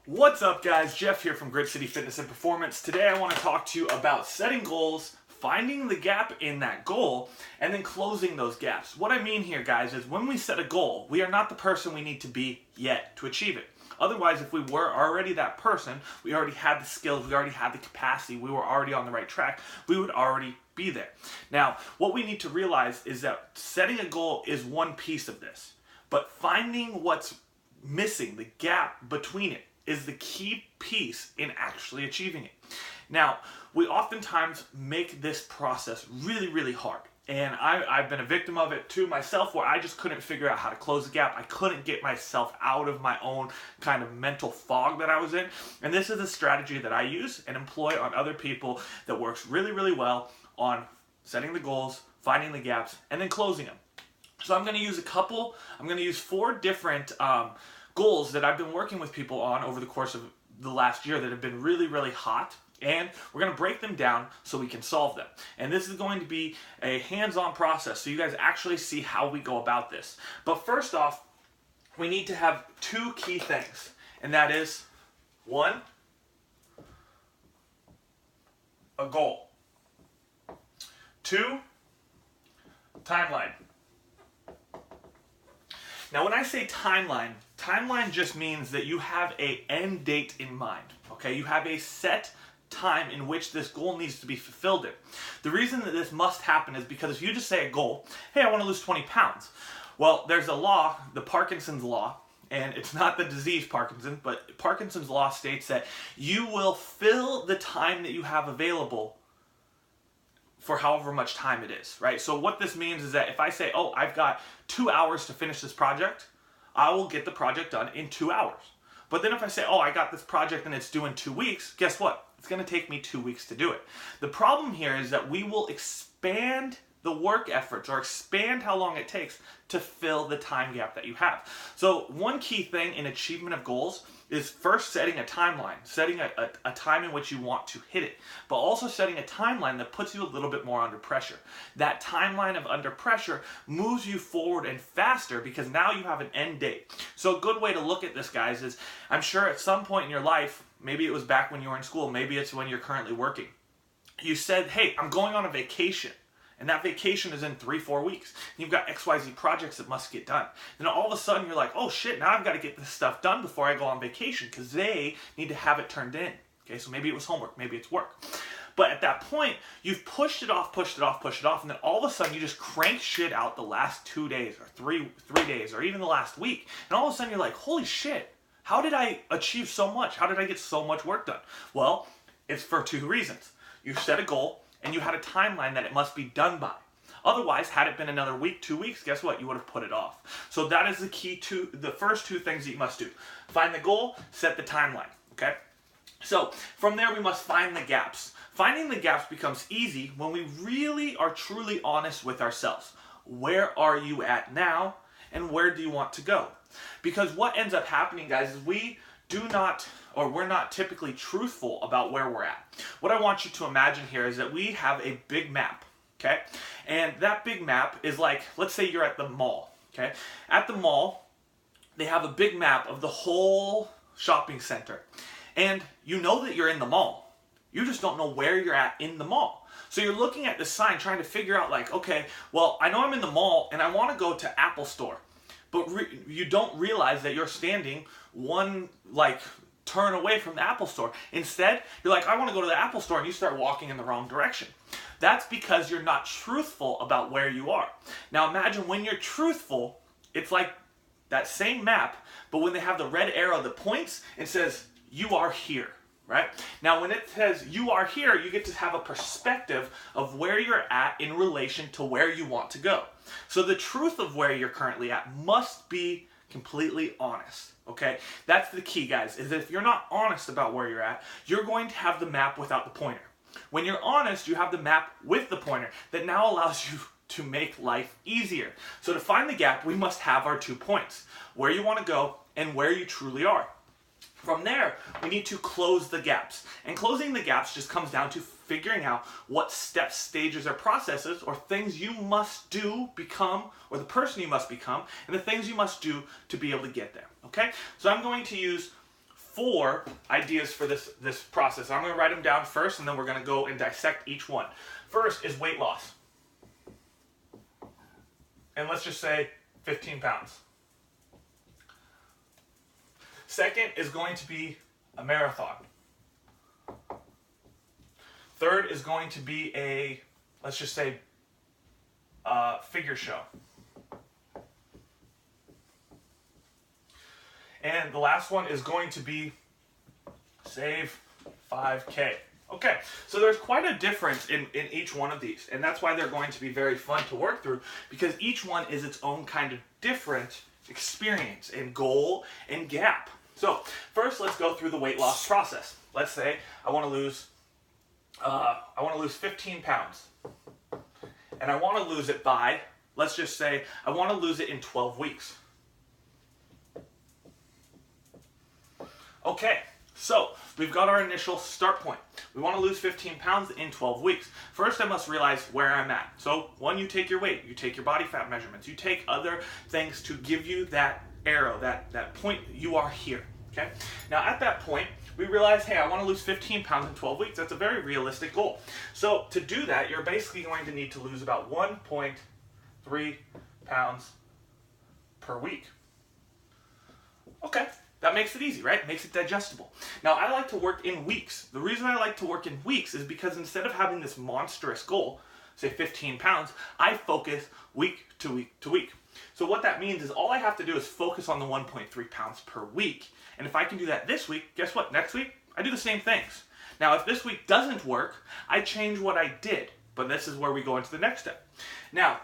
What's up, guys? Jeff here from Grit City Fitness and Performance. Today I want to talk to you about setting goals, finding the gap in that goal, and then closing those gaps. What I mean here, guys, is when we set a goal, we are not the person we need to be yet to achieve it. Otherwise, if we were already that person, we already had the skills, we already had the capacity, we were already on the right track, we would already be there. Now, what we need to realize is that setting a goal is one piece of this, but finding what's missing, the gap between it, is the key piece in actually achieving it. Now, we oftentimes make this process really hard. And I've been a victim of it too myself, where I just couldn't figure out how to close the gap. I couldn't get myself out of my own kind of mental fog that I was in. And this is a strategy that I use and employ on other people that works really well on setting the goals, finding the gaps, and then closing them. So I'm going to use 4 different goals that I've been working with people on over the course of the last year that have been really hot, and we're going to break them down so we can solve them. And this is going to be a hands-on process so you guys actually see how we go about this. But first off, we need to have 2 key things, and that is 1, a goal, 2, timeline. Now, when I say timeline just means that you have an end date in mind, okay? You have a set time in which this goal needs to be fulfilled in. The reason that this must happen is because if you just say a goal, hey, I want to lose 20 pounds. Well, there's a law, the Parkinson's law, and it's not the disease Parkinson, but Parkinson's law states that you will fill the time that you have available for however much time it is, right? So what this means is that if I say, oh, I've got 2 hours to finish this project, I will get the project done in 2 hours. But then if I say, oh, I got this project and it's due in 2 weeks, guess what? It's going to take me 2 weeks to do it. The problem here is that we will expand the work efforts or expand how long it takes to fill the time gap that you have. So one key thing in achievement of goals is first setting a timeline, setting a time in which you want to hit it, but also setting a timeline that puts you a little bit more under pressure. That timeline of under pressure moves you forward and faster because now you have an end date. So a good way to look at this, guys, is I'm sure at some point in your life, maybe it was back when you were in school, maybe it's when you're currently working, you said, hey, I'm going on a vacation. And that vacation is in 3-4 weeks. And you've got XYZ projects that must get done. Then all of a sudden you're like, oh shit, now I've got to get this stuff done before I go on vacation because they need to have it turned in. Okay, so maybe it was homework, maybe it's work. But at that point, you've pushed it off, and then all of a sudden you just crank shit out the last 2 days or three days or even the last week. And all of a sudden you're like, holy shit, how did I achieve so much? How did I get so much work done? Well, it's for 2 reasons. You set a goal, and you had a timeline that it must be done by. Otherwise, had it been another week, 2 weeks, guess what? You would have put it off. So that is the key to the first 2 things that you must do. Find the goal, set the timeline, okay? So from there, we must find the gaps. Finding the gaps becomes easy when we really are truly honest with ourselves. Where are you at now, and where do you want to go? Because what ends up happening, guys, is we're not typically truthful about where we're at. What I want you to imagine here is that we have a big map, okay? And that big map is like, let's say you're at the mall, okay? At the mall, they have a big map of the whole shopping center. And you know that you're in the mall. You just don't know where you're at in the mall. So you're looking at this sign trying to figure out like, okay, well, I know I'm in the mall and I want to go to Apple Store. But you don't realize that you're standing one turn away from the Apple Store. Instead, you're like, I want to go to the Apple Store, and you start walking in the wrong direction. That's because you're not truthful about where you are. Now imagine when you're truthful, it's like that same map, but when they have the red arrow that points, it says, you are here, right? Now when it says you are here, you get to have a perspective of where you're at in relation to where you want to go. So the truth of where you're currently at must be completely honest, okay? That's the key, guys, is that if you're not honest about where you're at, you're going to have the map without the pointer. When you're honest, you have the map with the pointer that now allows you to make life easier. So to find the gap, we must have our 2 points, where you want to go and where you truly are. From there, we need to close the gaps. And closing the gaps just comes down to figuring out what steps, stages, or processes, or things you must do, become, or the person you must become, and the things you must do to be able to get there, okay? So I'm going to use 4 ideas for this process. I'm going to write them down first, and then we're going to go and dissect each one. First is weight loss. And let's just say 15 pounds. Second is going to be a marathon. Third is going to be a, let's just say, figure show. And the last one is going to be save 5K. Okay, so there's quite a difference in each one of these, and that's why they're going to be very fun to work through, because each one is its own kind of different experience and goal and gap. So first, let's go through the weight loss process. Let's say I want to lose 15 pounds, and I want to lose it by, let's just say I want to lose it in 12 weeks. Okay, so we've got our initial start point. We want to lose 15 pounds in 12 weeks. First, I must realize where I'm at. So, one, you take your weight, you take your body fat measurements, you take other things to give you that arrow, that point, you are here, okay? Now, at that point, we realize, hey, I want to lose 15 pounds in 12 weeks. That's a very realistic goal. So, to do that, you're basically going to need to lose about 1.3 pounds per week. Okay. That makes it easy, right? Makes it digestible. Now, I like to work in weeks. The reason I like to work in weeks is because instead of having this monstrous goal, say 15 pounds, I focus week to week to week. So what that means is all I have to do is focus on the 1.3 pounds per week. And if I can do that this week, guess what? Next week, I do the same things. Now, if this week doesn't work, I change what I did. But this is where we go into the next step. Now,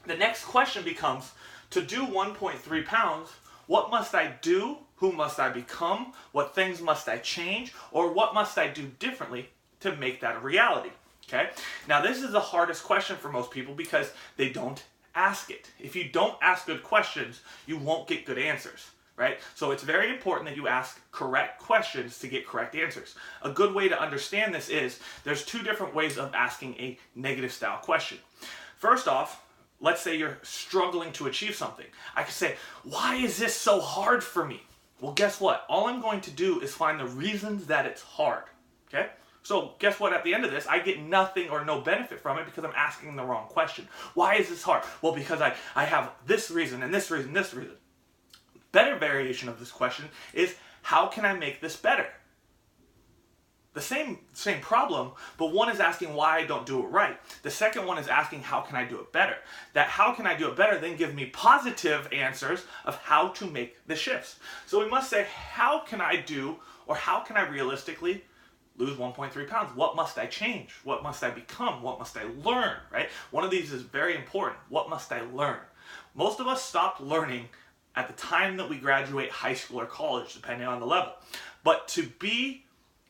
the next question becomes, to do 1.3 pounds, what must I do? Who must I become? What things must I change? Or what must I do differently to make that a reality? Okay? Now, this is the hardest question for most people because they don't ask it. If you don't ask good questions, you won't get good answers, right? So it's very important that you ask correct questions to get correct answers. A good way to understand this is there's 2 different ways of asking a negative style question. First off, let's say you're struggling to achieve something. I could say, why is this so hard for me? Well, guess what? All I'm going to do is find the reasons that it's hard, okay? So guess what? At the end of this, I get nothing or no benefit from it because I'm asking the wrong question. Why is this hard? Well, because I have this reason and this reason, this reason. Better variation of this question is, how can I make this better? The same problem, but one is asking why I don't do it right. The second one is asking how can I do it better. That how can I do it better then give me positive answers of how to make the shifts. So we must say, how can I do, or how can I realistically lose 1.3 pounds? What must I change? What must I become? What must I learn, right? One of these is very important. What must I learn? Most of us stopped learning at the time that we graduate high school or college, depending on the level. But to be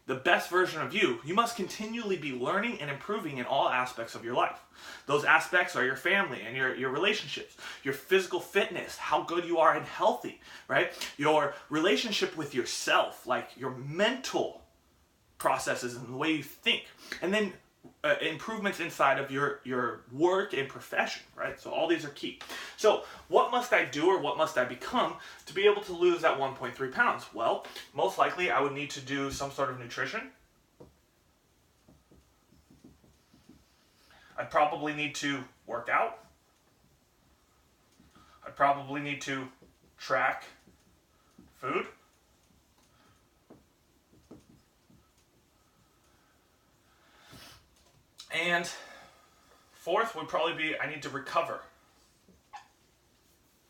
the best version of you, you must continually be learning and improving in all aspects of your life. Those aspects are your family and your relationships, your physical fitness, how good you are and healthy, right? Your relationship with yourself, like your mental processes and the way you think. And then improvements inside of your work and profession, right? So all these are key. So what must I do or what must I become to be able to lose that 1.3 pounds? Well, most likely I would need to do some sort of nutrition. I'd probably need to work out. I'd probably need to track food. And fourth would probably be I need to recover.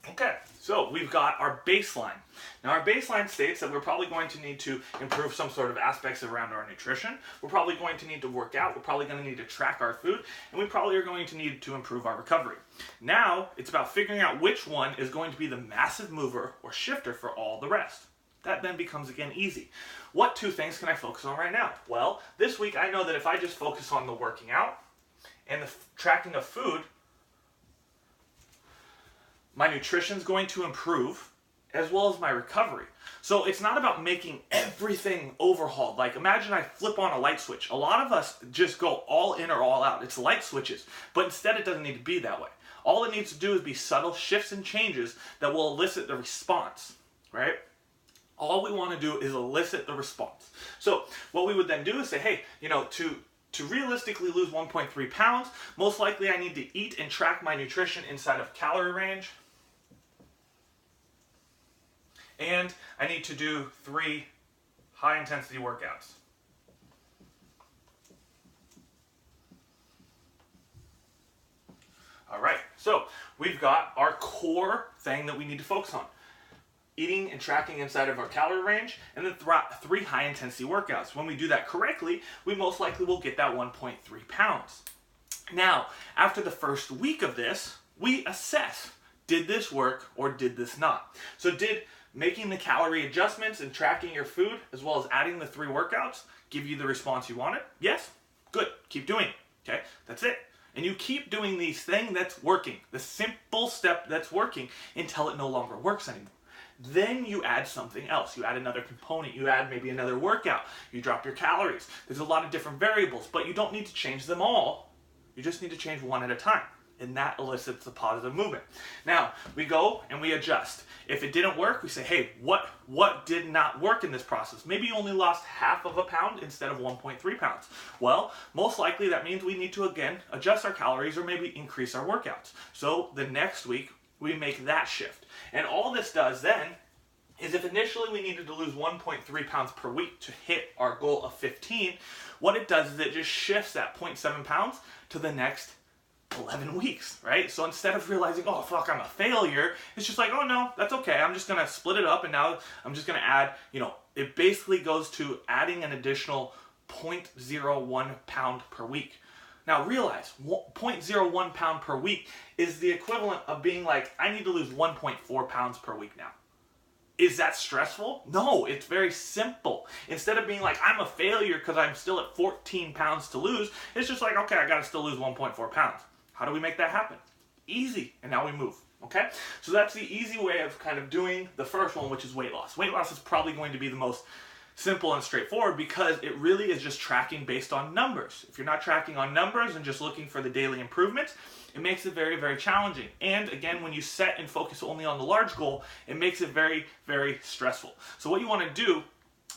Okay, so we've got our baseline. Now our baseline states that we're probably going to need to improve some sort of aspects around our nutrition. We're probably going to need to work out. We're probably going to need to track our food. And we probably are going to need to improve our recovery. Now it's about figuring out which one is going to be the massive mover or shifter for all the rest. That then becomes, again, easy. What 2 things can I focus on right now? Well, this week I know that if I just focus on the working out and the tracking of food, my nutrition is going to improve as well as my recovery. So it's not about making everything overhauled. Like imagine I flip on a light switch. A lot of us just go all in or all out. It's light switches, but instead it doesn't need to be that way. All it needs to do is be subtle shifts and changes that will elicit the response, right? All we want to do is elicit the response. So what we would then do is say, hey, to realistically lose 1.3 pounds, most likely I need to eat and track my nutrition inside of calorie range. And I need to do 3 high intensity workouts. All right, so we've got our core thing that we need to focus on. Eating and tracking inside of our calorie range, and then 3 high intensity workouts. When we do that correctly, we most likely will get that 1.3 pounds. Now, after the first week of this, we assess, did this work or did this not? So did making the calorie adjustments and tracking your food, as well as adding the 3 workouts, give you the response you wanted? Yes? Good, keep doing it, okay? That's it. And you keep doing these things that's working, the simple step that's working, until it no longer works anymore. Then you add something else. You add another component. You add maybe another workout. You drop your calories. There's a lot of different variables, but you don't need to change them all. You just need to change one at a time. And that elicits a positive movement. Now, we go and we adjust. If it didn't work, we say, hey, what did not work in this process? Maybe you only lost half of a pound instead of 1.3 pounds. Well, most likely that means we need to, again, adjust our calories or maybe increase our workouts. So the next week, we make that shift. And all this does then is, if initially we needed to lose 1.3 pounds per week to hit our goal of 15, what it does is it just shifts that 0.7 pounds to the next 11 weeks, right? So instead of realizing, oh, fuck, I'm a failure, it's just like, oh, no, that's okay. I'm just going to split it up, and now I'm just going to add, it basically goes to adding an additional 0.01 pound per week. Now realize, 0.01 pound per week is the equivalent of being like, I need to lose 1.4 pounds per week now. Is that stressful? No, it's very simple. Instead of being like, I'm a failure because I'm still at 14 pounds to lose, it's just like, okay, I got to still lose 1.4 pounds. How do we make that happen? Easy, and now we move, okay? So that's the easy way of kind of doing the first one, which is weight loss. Weight loss is probably going to be the most simple and straightforward because it really is just tracking based on numbers. If you're not tracking on numbers and just looking for the daily improvements, it makes it very, very challenging. And again, when you set and focus only on the large goal, it makes it very, very stressful. So what you want to do,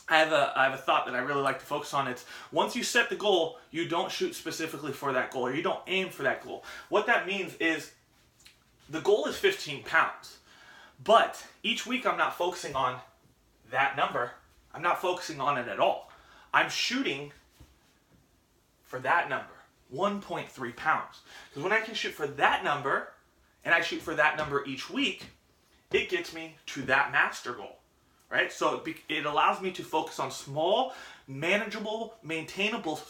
I have a thought that I really like to focus on. It's once you set the goal, you don't shoot specifically for that goal, or you don't aim for that goal. What that means is the goal is 15 pounds, but each week I'm not focusing on that number. I'm not focusing on it at all. I'm shooting for that number, 1.3 pounds. Because when I can shoot for that number, and I shoot for that number each week, it gets me to that master goal, right? So it allows me to focus on small, manageable, maintainable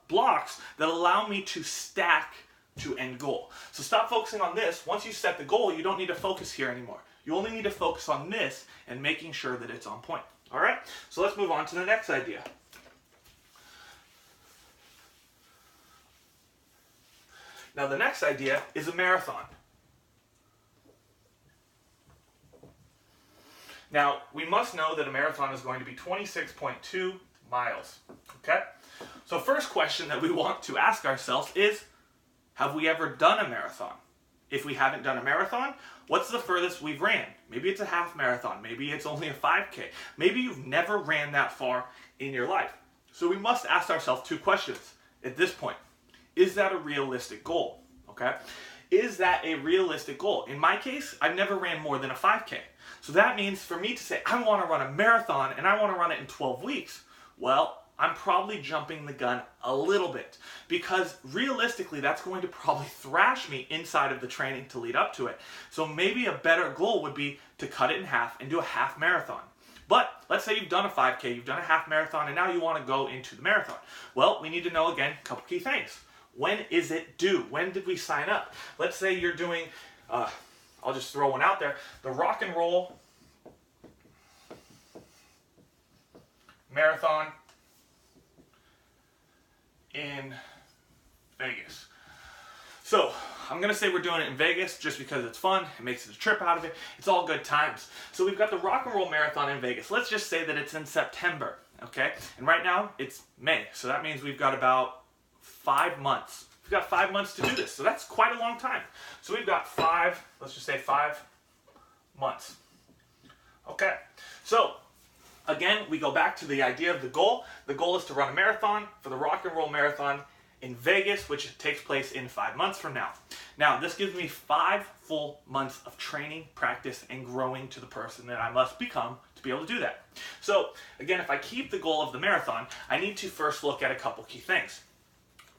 blocks that allow me to stack to end goal. So stop focusing on this. Once you set the goal, you don't need to focus here anymore. You only need to focus on this and making sure that it's on point. All right, so let's move on to the next idea. Now the next idea is a marathon. Now we must know that a marathon is going to be 26.2 miles, okay? So first question that we want to ask ourselves is, have we ever done a marathon? If we haven't done a marathon, what's the furthest we've ran? Maybe it's a half marathon. Maybe it's only a 5K. Maybe you've never ran that far in your life. So we must ask ourselves 2 questions at this point. Is that a realistic goal? Okay? Is that a realistic goal? In my case, I've never ran more than a 5K. So that means for me to say, I want to run a marathon and I want to run it in 12 weeks, well, I'm probably jumping the gun a little bit because realistically that's going to probably thrash me inside of the training to lead up to it. So maybe a better goal would be to cut it in half and do a half marathon. But let's say you've done a 5K, you've done a half marathon, and now you want to go into the marathon. Well, we need to know, again, a couple key things. When is it due? When did we sign up? Let's say you're doing, I'll just throw one out there, the Rock and Roll Marathon in Vegas. So I'm going to say we're doing it in Vegas just because it's fun. It makes it a trip out of it. It's all good times. So we've got the Rock and Roll Marathon in Vegas. Let's just say that it's in September, okay? And right now it's May. So that means we've got about 5 months. We've got 5 months to do this. So that's quite a long time. So we've got let's just say 5 months. Okay, so again, we go back to the idea of the goal. The goal is to run a marathon for the Rock and Roll Marathon in Vegas, which takes place in 5 months from now. Now, this gives me 5 full months of training, practice, and growing to the person that I must become to be able to do that. So, again, if I keep the goal of the marathon, I need to first look at a couple key things.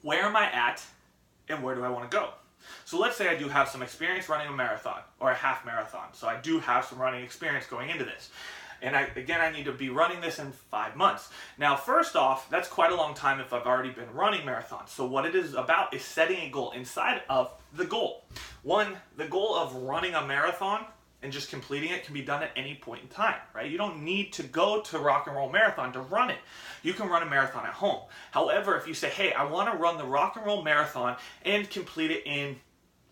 Where am I at, and where do I want to go? So let's say I do have some experience running a marathon or a half marathon. So I do have some running experience going into this. And I need to be running this in 5 months. Now, first off, that's quite a long time if I've already been running marathons. So what it is about is setting a goal inside of the goal. One, the goal of running a marathon and just completing it can be done at any point in time, right? You don't need to go to Rock and Roll Marathon to run it. You can run a marathon at home. However, if you say, hey, I want to run the Rock and Roll Marathon and complete it in,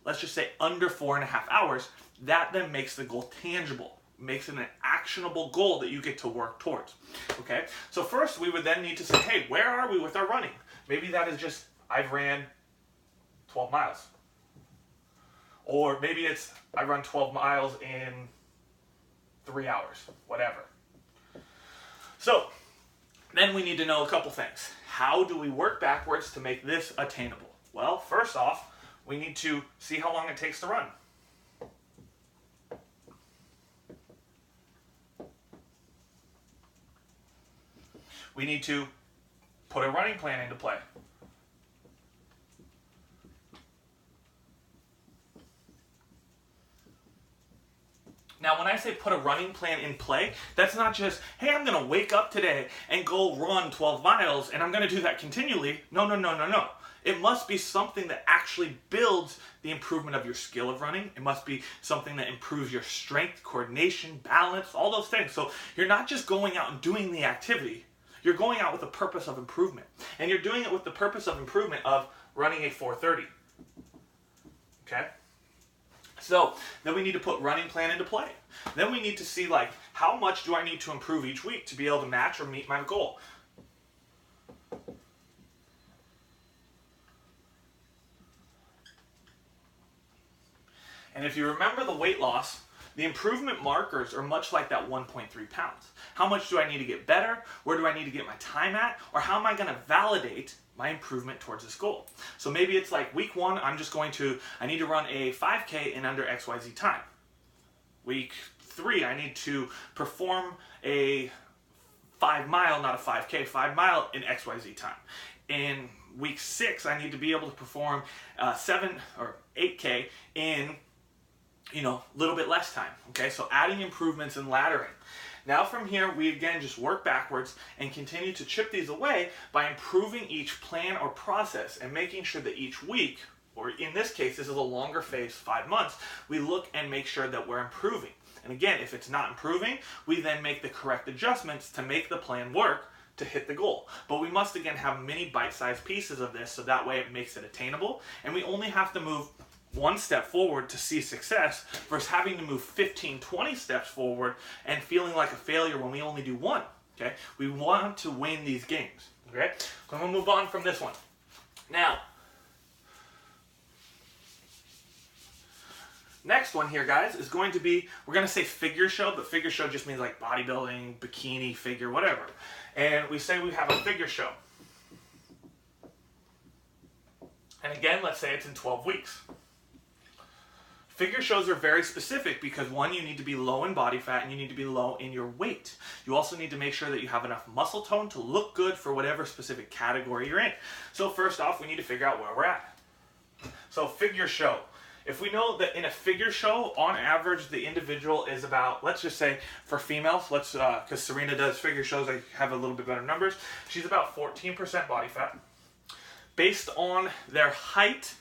let's just say, under 4.5 hours, that then makes the goal tangible, makes it an actionable goal that you get to work towards, okay? So first, we would then need to say, hey, where are we with our running? Maybe that is just, I've ran 12 miles. Or maybe it's, I run 12 miles in 3 hours, whatever. So, then we need to know a couple things. How do we work backwards to make this attainable? Well, first off, we need to see how long it takes to run. We need to put a running plan into play. Now, when I say put a running plan in play, that's not just, hey, I'm going to wake up today and go run 12 miles and I'm going to do that continually. No. It must be something that actually builds the improvement of your skill of running. It must be something that improves your strength, coordination, balance, all those things. So you're not just going out and doing the activity. You're going out with a purpose of improvement. And you're doing it with the purpose of improvement of running a 4:30. Okay? So then we need to put running plan into play. Then we need to see, like, how much do I need to improve each week to be able to match or meet my goal? And if you remember the weight loss, the improvement markers are much like that 1.3 pounds. How much do I need to get better? Where do I need to get my time at? Or how am I going to validate my improvement towards this goal? So maybe it's like week 1, I need to run a 5K in under XYZ time. Week 3, I need to perform a 5 mile, not a 5K, 5 mile in XYZ time. In week 6, I need to be able to perform 7 or 8K in a little bit less time. Okay, so adding improvements and laddering. Now from here, we again just work backwards and continue to chip these away by improving each plan or process and making sure that each week, or in this case, this is a longer phase, 5 months, we look and make sure that we're improving. And again, if it's not improving, we then make the correct adjustments to make the plan work to hit the goal. But we must again have many bite-sized pieces of this so that way it makes it attainable, and we only have to move 1 step forward to see success versus having to move 15, 20 steps forward and feeling like a failure when we only do 1. Okay? We want to win these games. Okay? So I'm going to move on from this one. Now, next one here, guys, is going to be, we're going to say figure show, but figure show just means like bodybuilding, bikini, figure, whatever. And we say we have a figure show. And again, let's say it's in 12 weeks. Figure shows are very specific because, one, you need to be low in body fat and you need to be low in your weight. You also need to make sure that you have enough muscle tone to look good for whatever specific category you're in. So first off, we need to figure out where we're at. So figure show. If we know that in a figure show, on average, the individual is about, let's just say for females, because Serena does figure shows, I have a little bit better numbers. She's about 14% body fat. Based on their height,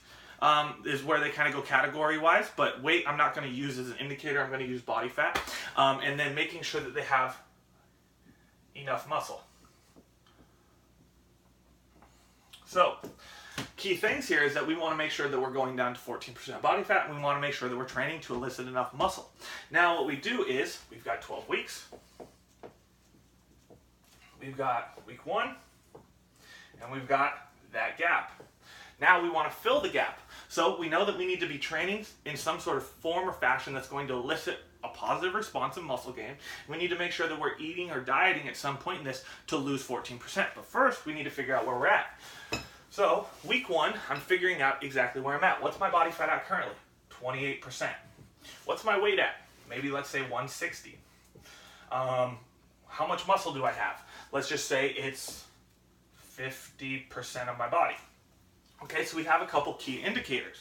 is where they kind of go category-wise, but weight I'm not going to use as an indicator. I'm going to use body fat, and then making sure that they have enough muscle. So, key things here is that we want to make sure that we're going down to 14% body fat, and we want to make sure that we're training to elicit enough muscle. Now, what we do is, we've got 12 weeks. We've got week 1, and we've got that gap. Now we want to fill the gap. So we know that we need to be training in some sort of form or fashion that's going to elicit a positive response in muscle gain. We need to make sure that we're eating or dieting at some point in this to lose 14%. But first, we need to figure out where we're at. So, week 1, I'm figuring out exactly where I'm at. What's my body fat at currently? 28%. What's my weight at? Maybe let's say 160. How much muscle do I have? Let's just say it's 50% of my body. Okay, so we have a couple key indicators.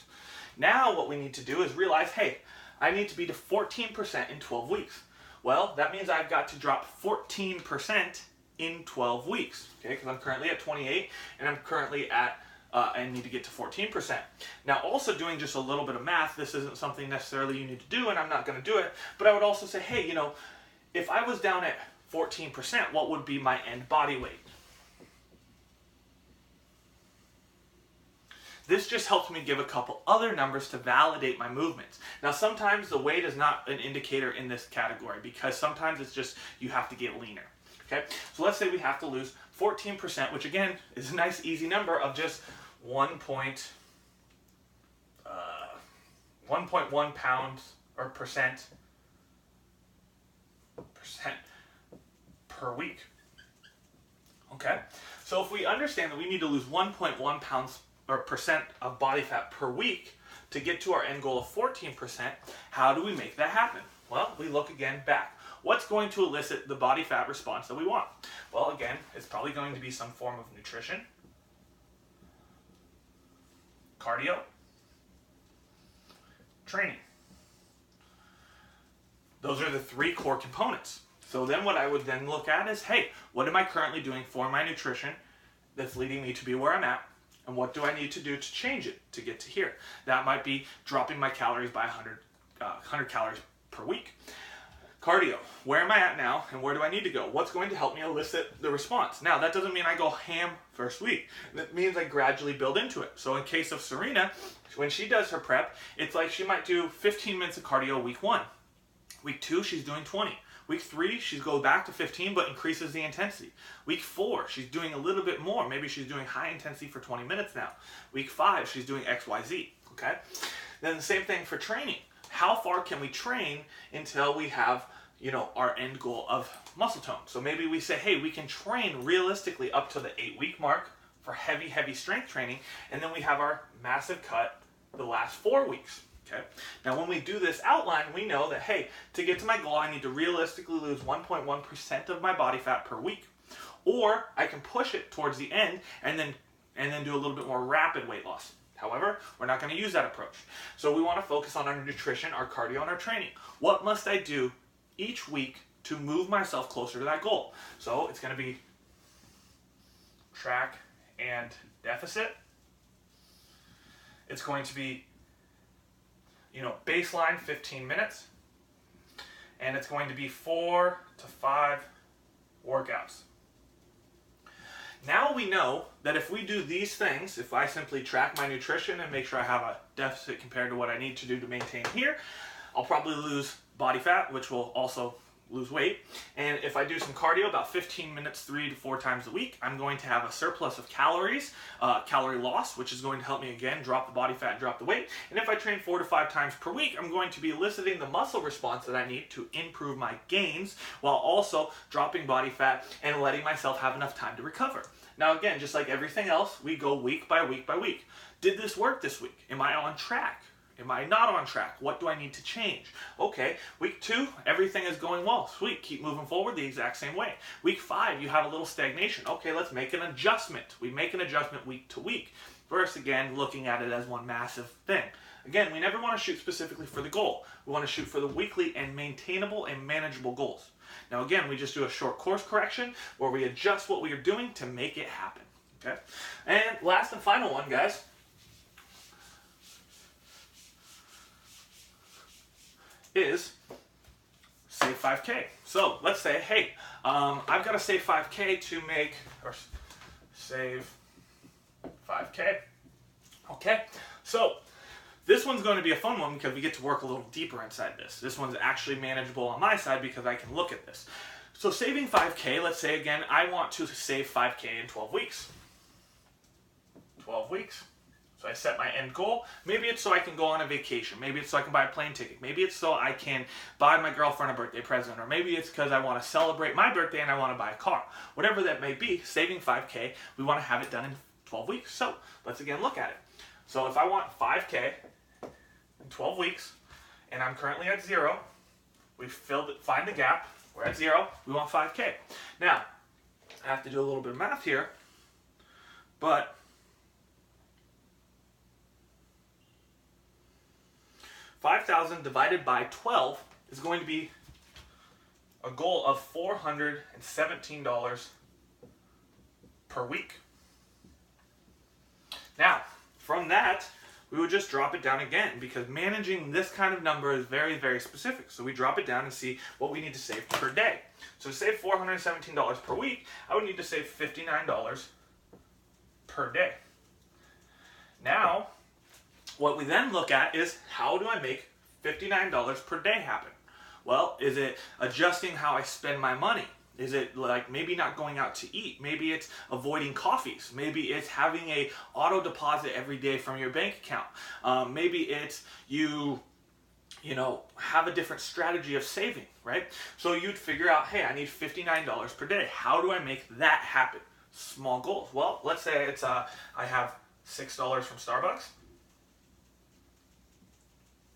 Now what we need to do is realize, hey, I need to be to 14% in 12 weeks. Well, that means I've got to drop 14% in 12 weeks, okay, because I'm currently at 28 and I'm currently at, I need to get to 14%. Now also doing just a little bit of math, this isn't something necessarily you need to do and I'm not going to do it, but I would also say, hey, you know, if I was down at 14%, what would be my end body weight? This just helps me give a couple other numbers to validate my movements. Now sometimes the weight is not an indicator in this category because sometimes it's just you have to get leaner. Okay, so let's say we have to lose 14%, which again is a nice easy number of just 1.1 pounds or percent per week. Okay, so if we understand that we need to lose 1.1 pounds or percent of body fat per week to get to our end goal of 14%, how do we make that happen? Well, we look again back. What's going to elicit the body fat response that we want? Well, again, it's probably going to be some form of nutrition, cardio, training. Those are the 3 core components. So then what I would then look at is, hey, what am I currently doing for my nutrition that's leading me to be where I'm at? And what do I need to do to change it to get to here? That might be dropping my calories by 100 calories per week. Cardio, where am I at now and where do I need to go? What's going to help me elicit the response? Now, that doesn't mean I go ham first week. That means I gradually build into it. So in case of Serena, when she does her prep, it's like she might do 15 minutes of cardio week 1. Week 2, she's doing 20. Week 3, she's going back to 15 but increases the intensity. Week 4, she's doing a little bit more. Maybe she's doing high intensity for 20 minutes now. Week 5, she's doing XYZ, okay? Then the same thing for training. How far can we train until we have, you know, our end goal of muscle tone? So maybe we say, hey, we can train realistically up to the 8-week mark for heavy strength training, and then we have our massive cut the last 4 weeks. Okay. Now when we do this outline, we know that, hey, to get to my goal, I need to realistically lose 1.1% of my body fat per week. Or I can push it towards the end and then do a little bit more rapid weight loss. However, we're not going to use that approach. So we want to focus on our nutrition, our cardio, and our training. What must I do each week to move myself closer to that goal? So it's going to be track and deficit. It's going to be, you know, baseline 15 minutes, and it's going to be 4 to 5 workouts. Now we know that if we do these things, if I simply track my nutrition and make sure I have a deficit compared to what I need to do to maintain here, I'll probably lose body fat, which will also lose weight. And if I do some cardio, about 15 minutes 3 to 4 times a week, I'm going to have a surplus of calories, calorie loss, which is going to help me again drop the body fat and drop the weight. And if I train 4 to 5 times per week, I'm going to be eliciting the muscle response that I need to improve my gains while also dropping body fat and letting myself have enough time to recover. Now again, just like everything else, we go week by week by week. Did this work this week? Am I on track? Am I not on track? What do I need to change? Okay, week 2, everything is going well. Sweet, keep moving forward the exact same way. Week 5, you have a little stagnation. Okay, let's make an adjustment. We make an adjustment week to week. Versus, again, looking at it as one massive thing. Again, we never want to shoot specifically for the goal. We want to shoot for the weekly and maintainable and manageable goals. Now, again, we just do a short course correction where we adjust what we are doing to make it happen. Okay? And last and final one, guys. Is save 5K. So let's say, hey, I've got to save 5K to make, or save 5K. Okay, so this one's going to be a fun one because we get to work a little deeper inside this. This one's actually manageable on my side because I can look at this. So saving 5K, let's say again, I want to save 5K in 12 weeks. 12 weeks. So I set my end goal. Maybe it's so I can go on a vacation. Maybe it's so I can buy a plane ticket. Maybe it's so I can buy my girlfriend a birthday present. Or maybe it's because I want to celebrate my birthday and I want to buy a car. Whatever that may be, saving 5K, we want to have it done in 12 weeks. So let's again look at it. So if I want 5K in 12 weeks, and I'm currently at 0, we filled it, find the gap, we're at 0, we want 5K. Now, I have to do a little bit of math here, but $5,000 divided by 12 is going to be a goal of $417 per week. Now, from that, we would just drop it down again, because managing this kind of number is very, very specific. So we drop it down and see what we need to save per day. So to save $417 per week, I would need to save $59 per day. Now, what we then look at is, how do I make $59 per day happen? Well, is it adjusting how I spend my money? Is it like maybe not going out to eat? Maybe it's avoiding coffees. Maybe it's having a auto deposit every day from your bank account. Maybe it's you have a different strategy of saving, right? So you'd figure out, hey, I need $59 per day. How do I make that happen? Small goals. Well, let's say it's I have $6 from Starbucks.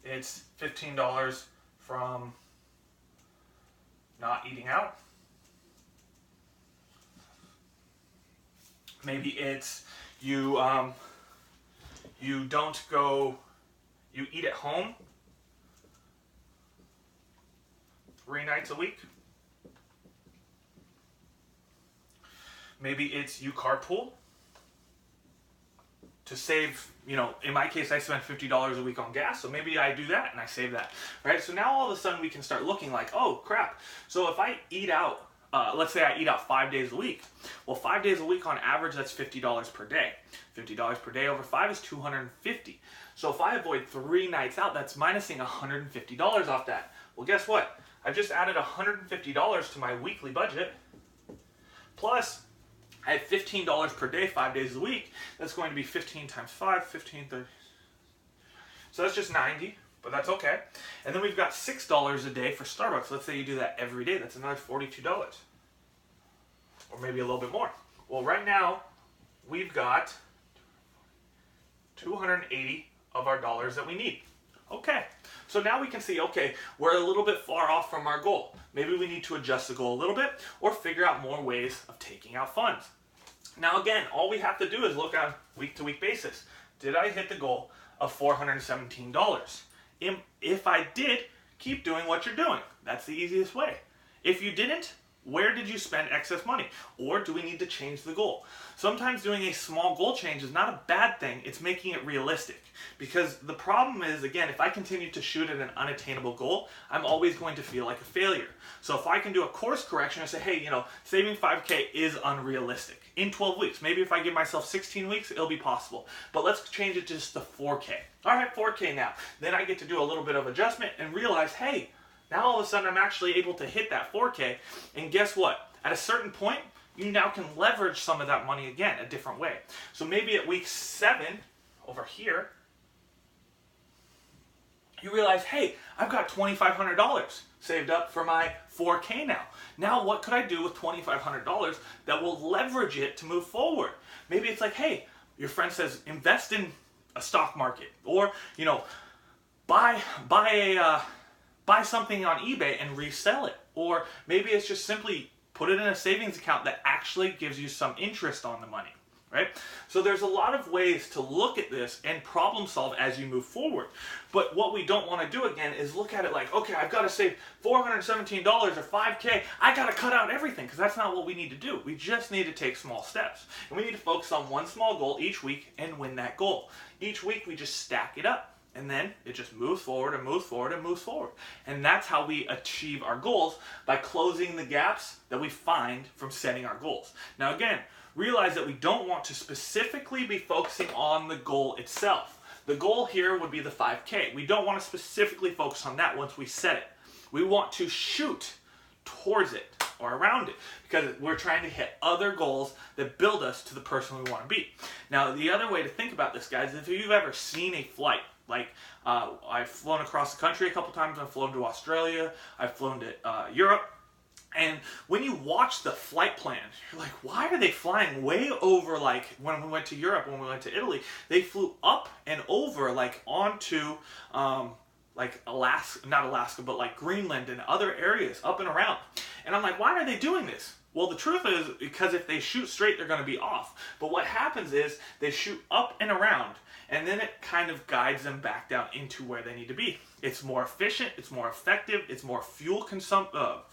It's $15 from not eating out. Maybe it's you don't go, you eat at home 3 nights a week. Maybe it's you carpool to save, in my case, I spend $50 a week on gas, so maybe I do that and I save that, right? So now all of a sudden we can start looking like, oh crap, so if I eat out, let's say I eat out 5 days a week. Well, 5 days a week on average, that's $50 per day. $50 per day over 5 is $250. So if I avoid 3 nights out, that's minusing $150 off that. Well, guess what? I've just added $150 to my weekly budget. Plus, I have $15 per day, 5 days a week. That's going to be 15 times 5, 15, 30. So that's just 90. But that's okay. And then we've got $6 a day for Starbucks. Let's say you do that every day. That's another $42. Or maybe a little bit more. Well, right now, we've got 280 of our dollars that we need. Okay. So now we can see, okay, we're a little bit far off from our goal. Maybe we need to adjust the goal a little bit or figure out more ways of taking out funds. Now again, all we have to do is look on a week-to-week basis. Did I hit the goal of $417? If I did, keep doing what you're doing. That's the easiest way. If you didn't, where did you spend excess money? Or do we need to change the goal? Sometimes doing a small goal change is not a bad thing. It's making it realistic. Because the problem is, again, if I continue to shoot at an unattainable goal, I'm always going to feel like a failure. So if I can do a course correction and say, hey, saving 5K is unrealistic. In 12 weeks, maybe if I give myself 16 weeks, it'll be possible. But let's change it to just the 4K. All right, 4K now. Then I get to do a little bit of adjustment and realize, hey, now all of a sudden I'm actually able to hit that 4K. And guess what? At a certain point, you now can leverage some of that money again a different way. So maybe at week 7, over here, you realize, hey, I've got $2,500 saved up for my 4K now. Now what could I do with $2,500 that will leverage it to move forward? Maybe it's like, hey, your friend says invest in a stock market, or buy something on eBay and resell it. Or maybe it's just simply put it in a savings account that actually gives you some interest on the money, right? So there's a lot of ways to look at this and problem solve as you move forward. But what we don't want to do again is look at it like, okay, I've got to save $417 or 5K. I got to cut out everything, because that's not what we need to do. We just need to take small steps. And we need to focus on one small goal each week and win that goal. Each week we just stack it up. And then it just moves forward and moves forward and moves forward. And that's how we achieve our goals, by closing the gaps that we find from setting our goals. Now again, realize that we don't want to specifically be focusing on the goal itself. The goal here would be the 5K. We don't want to specifically focus on that once we set it. We want to shoot towards it. or around it, because we're trying to hit other goals that build us to the person we want to be. Now, the other way to think about this, guys, is if you've ever seen a flight, like I've flown across the country a couple times, I've flown to Australia, I've flown to Europe, and when you watch the flight plan, you're like, why are they flying way over, like when we went to Europe, when we went to Italy, they flew up and over, like onto like Alaska, not Alaska, but like Greenland and other areas up and around. And I'm like, why are they doing this? Well, the truth is, because if they shoot straight, they're going to be off. But what happens is they shoot up and around, and then it kind of guides them back down into where they need to be. It's more efficient, it's more effective, it's more fuel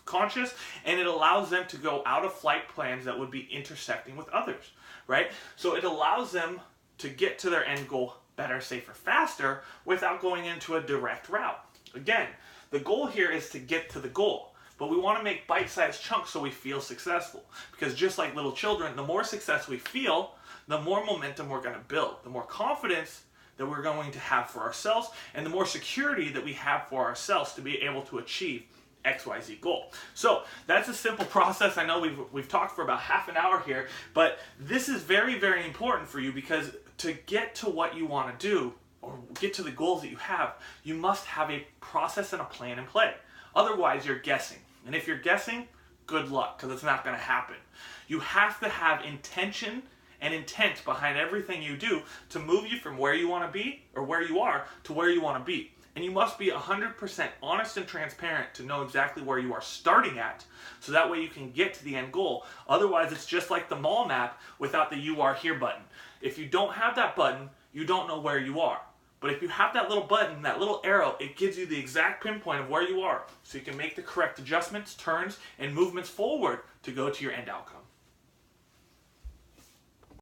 conscious, and it allows them to go out of flight plans that would be intersecting with others, right? So it allows them to get to their end goal better, safer, faster, without going into a direct route. Again, the goal here is to get to the goal. But we want to make bite-sized chunks so we feel successful. Because just like little children, the more success we feel, the more momentum we're going to build. The more confidence that we're going to have for ourselves, and the more security that we have for ourselves to be able to achieve XYZ goal. So that's a simple process. I know we've talked for about half an hour here, but this is very, very important for you, because to get to what you want to do, or get to the goals that you have, you must have a process and a plan in play. Otherwise, you're guessing. And if you're guessing, good luck, because it's not going to happen. You have to have intention and intent behind everything you do to move you from where you want to be, or where you are, to where you want to be. And you must be 100% honest and transparent to know exactly where you are starting at, so that way you can get to the end goal. Otherwise, it's just like the mall map without the "You Are Here" button. If you don't have that button, you don't know where you are. But if you have that little button, that little arrow, it gives you the exact pinpoint of where you are, so you can make the correct adjustments, turns, and movements forward to go to your end outcome.